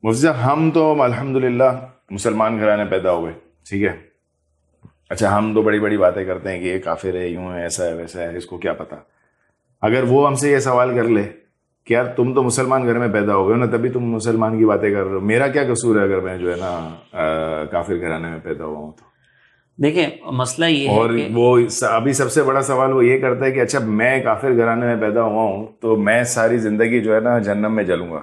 مفتی صاحب ہم تو الحمدللہ مسلمان گھرانے پیدا ہوئے، ٹھیک ہے، اچھا ہم تو بڑی بڑی باتیں کرتے ہیں کہ یہ کافر ہے، یوں ہے، ایسا ہے، ویسا ہے، اس کو کیا پتا. اگر وہ ہم سے یہ سوال کر لے کہ یار تم تو مسلمان گھر میں پیدا ہو گئے نا، تبھی تم مسلمان کی باتیں کر رہے ہو، میرا کیا قصور ہے اگر میں جو ہے نا کافر گھرانے میں پیدا ہوا ہوں تو. دیکھیں مسئلہ یہ ہے اور کہ وہ ابھی سب سے بڑا سوال وہ یہ کرتا ہے کہ اچھا میں کافر گھرانے میں پیدا ہوا ہوں تو میں ساری زندگی جو ہے نا جہنم میں جلوں گا،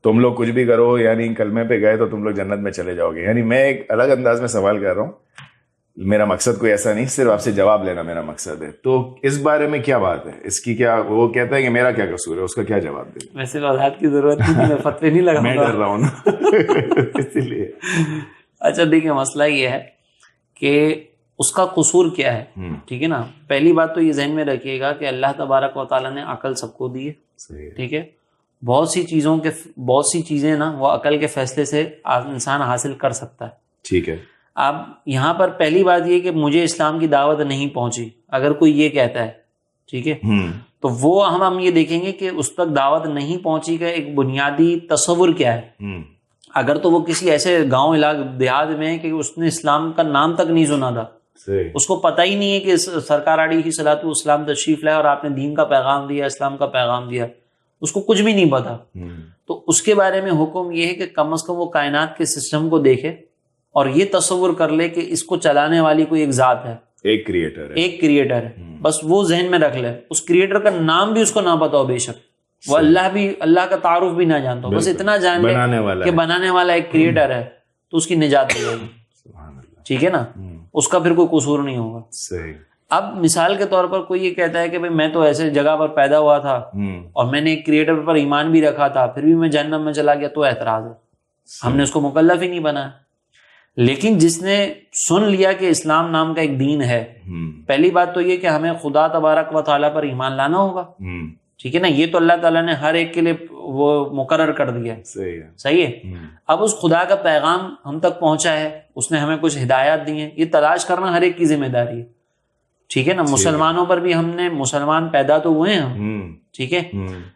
تم لوگ کچھ بھی کرو، یعنی کلمے پہ گئے تو تم لوگ جنت میں چلے جاؤ گے. یعنی میں ایک الگ انداز میں سوال کر رہا ہوں، میرا مقصد کوئی ایسا نہیں، صرف آپ سے جواب لینا میرا مقصد ہے. تو اس بارے میں کیا بات ہے، اس کی کیا، وہ کہتا ہے کہ میرا کیا قصور ہے، اس کا کیا جواب دے؟ ویسے وضاحت کی ضرورت نہیں، میں فتوی نہیں لگاؤں گا، میں ڈر رہا ہوں نا اسی لیے. اچھا دیکھیں مسئلہ یہ ہے کہ اس کا قصور کیا ہے، ٹھیک ہے نا. پہلی بات تو یہ ذہن میں رکھیے گا کہ اللہ تبارک و تعالیٰ نے عقل سب کو دی ہے، ٹھیک ہے. بہت سی چیزیں نا وہ عقل کے فیصلے سے انسان حاصل کر سکتا ہے، ٹھیک ہے. اب یہاں پر پہلی بات یہ کہ مجھے اسلام کی دعوت نہیں پہنچی، اگر کوئی یہ کہتا ہے، ٹھیک ہے، تو وہ ہم یہ دیکھیں گے کہ اس تک دعوت نہیں پہنچی کا ایک بنیادی تصور کیا ہے. اگر تو وہ کسی ایسے گاؤں علاقے دیہات میں ہے کہ اس نے اسلام کا نام تک نہیں سنا تھا، اس کو پتہ ہی نہیں ہے کہ سرکار علیہ صلاۃ والسلام تشریف لائے اور آپ نے دین کا پیغام دیا، اسلام کا پیغام دیا، اس کو کچھ بھی نہیں پتا، تو اس کے بارے میں حکم یہ ہے کہ کم از کم وہ کائنات کے سسٹم کو دیکھے اور یہ تصور کر لے کہ اس کو چلانے والی کوئی ایک ذات ہے، ایک کریٹر ہے، بس وہ ذہن میں رکھ لے. اس کریٹر کا نام بھی اس کو نہ پتا ہو، بے شک وہ اللہ کا تعارف بھی نہ جانتا ہو، بس اتنا جان لے کہ بنانے والا ایک کریٹر ہے، تو اس کی نجات ہو جائے گی. ٹھیک ہے نا، اس کا پھر کوئی قصور نہیں ہوگا. اب مثال کے طور پر کوئی یہ کہتا ہے کہ بھئی میں تو ایسے جگہ پر پیدا ہوا تھا اور میں نے ایک کریٹر پر ایمان بھی رکھا تھا، پھر بھی میں جہنم میں چلا گیا، تو اعتراض ہے، ہم نے اس کو مکلف ہی نہیں بنایا. لیکن جس نے سن لیا کہ اسلام نام کا ایک دین ہے، پہلی بات تو یہ کہ ہمیں خدا تبارک و تعالیٰ پر ایمان لانا ہوگا، ٹھیک ہے نا. یہ تو اللہ تعالیٰ نے ہر ایک کے لیے وہ مقرر کر دیا ہے، صحیح ہے. اب اس خدا کا پیغام ہم تک پہنچا ہے، اس نے ہمیں کچھ ہدایات دی ہیں، یہ تلاش کرنا ہر ایک کی ذمہ داری ہے، ٹھیک ہے نا. مسلمانوں پر بھی ہم نے، مسلمان پیدا تو ہوئے ہیں ہم، ٹھیک ہے،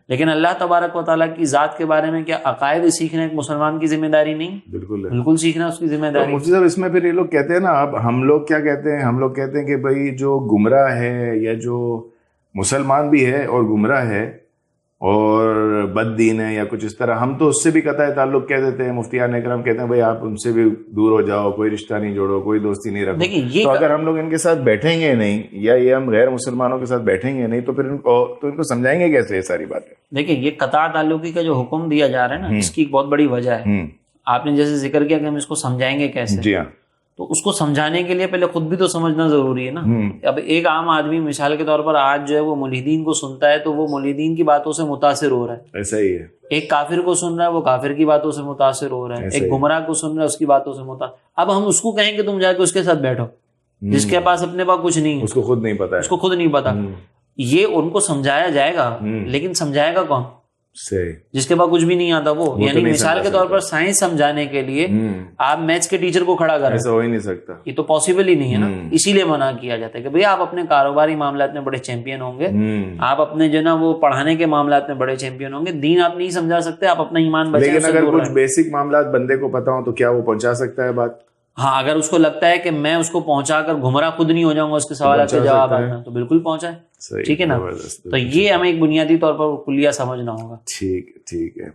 لیکن اللہ تبارک و تعالیٰ کی ذات کے بارے میں کیا عقائد سیکھنا ایک مسلمان کی ذمہ داری نہیں؟ بالکل سیکھنا اس کی ذمہ داری. مفتی صاحب اس میں پھر یہ لوگ کہتے ہیں نا، اب ہم لوگ کیا کہتے ہیں، ہم لوگ کہتے ہیں کہ بھائی جو گمراہ ہے یا جو مسلمان بھی ہے اور گمراہ ہے اور بد دین ہے یا کچھ اس طرح، ہم تو اس سے بھی قطع تعلق کہہ دیتے ہیں. مفتیان اکرام کہتے ہیں بھائی آپ ان سے بھی دور ہو جاؤ، کوئی رشتہ نہیں جوڑو، کوئی دوستی نہیں رکھو. تو اگر ہم لوگ ان کے ساتھ بیٹھیں گے نہیں، یا یہ ہم غیر مسلمانوں کے ساتھ بیٹھیں گے نہیں، تو پھر ان کو سمجھائیں گے کیسے یہ ساری باتیں؟ دیکھیں یہ قطع تعلقی کا جو حکم دیا جا رہا ہے نا، اس کی ایک بہت بڑی وجہ ہے. آپ نے جیسے ذکر کیا کہ ہم اس کو سمجھائیں گے کیسے، جی ہاں، تو اس کو سمجھانے کے لیے پہلے خود بھی تو سمجھنا ضروری ہے نا. اب ایک عام آدمی مثال کے طور پر آج جو ہے وہ ملحدین کو سنتا ہے تو وہ ملحدین کی باتوں سے متاثر ہو رہا ہے، ایسا ہی ہے. ایک کافر کو سن رہا ہے، وہ کافر کی باتوں سے متاثر ہو رہا ہے، ایک گمراہ کو سن رہا ہے، اس کی باتوں سے متاثر. اب ہم اس کو کہیں کہ تم جا کے اس کے ساتھ بیٹھو، جس کے پاس اپنے پاس کچھ نہیں ہے، اس کو خود نہیں پتا ہے، اس کو خود نہیں پتا. یہ ان کو سمجھایا جائے گا، لیکن سمجھائے گا کون؟ جس کے پاس کچھ بھی نہیں آتا وہ. یعنی مثال کے طور پر سائنس سمجھانے کے لیے آپ میتھس کے ٹیچر کو کھڑا کریں، ایسا ہو ہی نہیں سکتا، یہ تو پاسبل ہی نہیں ہے نا. اسی لیے منع کیا جاتا ہے کہ بھئی آپ اپنے کاروباری معاملات میں بڑے چیمپئن ہوں گے، آپ اپنے جو نا وہ پڑھانے کے معاملات میں بڑے چیمپئن ہوں گے، دین آپ نہیں سمجھا سکتے، آپ اپنا ایمان بچائیں. لیکن اگر کچھ بیسک معاملات بندے کو پتا ہوں تو کیا وہ پہنچا سکتا ہے بات؟ ہاں، اگر اس کو لگتا ہے کہ میں اس کو پہنچا کر گمراہ خود نہیں ہو جاؤں گا، اس کے سوالات کے جواب آنا، تو بالکل پہنچائیں، ٹھیک ہے نا. تو یہ ہمیں ایک بنیادی طور پر کلیہ سمجھنا ہوگا. ٹھیک ہے.